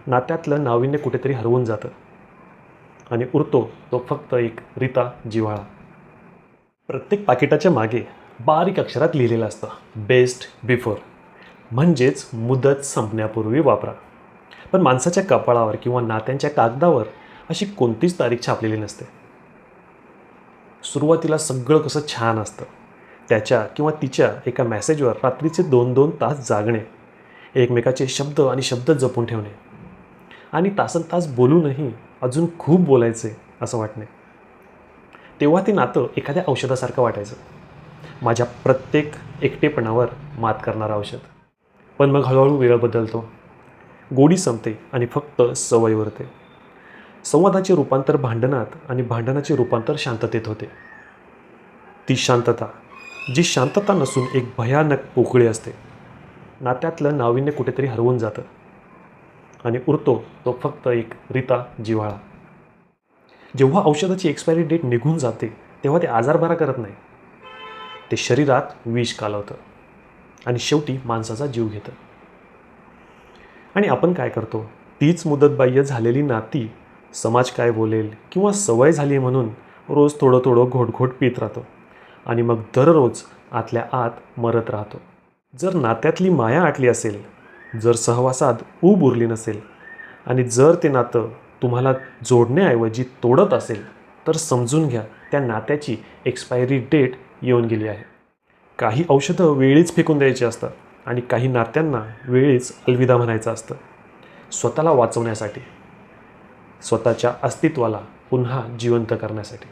नात्यातलं नाविन्य कुठेतरी हरवून जातं आणि उरतो तो फक्त एक रिता जिव्हाळा. प्रत्येक पाकिटाच्या मागे बारीक अक्षरात लिहिलेलं असतं, बेस्ट बिफोर, म्हणजेच मुदत संपण्यापूर्वी वापरा. पण माणसाच्या कपाळावर किंवा नात्यांच्या कागदावर अशी कोणतीच तारीख छापलेली नसते. सुरुवातीला सगळं कसं छान असतं. त्याच्या किंवा तिच्या एका मेसेजवर रात्रीचे 2-2 तास जागणे, एकमेकाचे शब्द आणि शब्द जपून ठेवणे आणि तासनतास बोलूनही अजून खूप बोलायचे असं वाटणे. तेव्हा ते नातं एखाद्या औषधासारखं वाटायचं, माझ्या प्रत्येक एकटेपणावर मात करणारं औषध. पण मग हळूहळू वेळ बदलतो, गोडी संपते आणि फक्त सवय उरते. संवादाचे रूपांतर भांडणात आणि भांडणाचे रूपांतर शांततेत होते. ती शांतता जी शांतता नसून एक भयानक पोकळी असते. नात्यातलं नाविन्य कुठेतरी हरवून जातं आणि उरतो तो फक्त एक रिता जिव्हाळा. जेव्हा औषधाची एक्सपायरी डेट निघून जाते तेव्हा ते आजार बरा करत नाही, ते शरीरात विष कालवतं आणि शेवटी माणसाचा जीव घेतं. आणि आपण काय करतो, तीच मुदतबाह्य झालेली नाती समाज काय बोलेल किंवा सवय झाली म्हणून रोज थोडं थोडं घोट पीत राहतो आणि मग दररोज आतल्या आत मरत राहतो. जर नात्यातली माया आटली असेल, जर सहवासात ऊब उरली नसेल आणि जर ते नातं तुम्हाला जोडण्याऐवजी तोडत असेल, तर समजून घ्या त्या नात्याची एक्सपायरी डेट येऊन गेली आहे. काही औषधं वेळीच फेकून द्यायची असतात आणि काही नात्यांना वेळीच अलविदा म्हणायचं असतं. स्वतःला वाचवण्यासाठी, स्वतःच्या अस्तित्वाला पुन्हा जिवंत करण्यासाठी.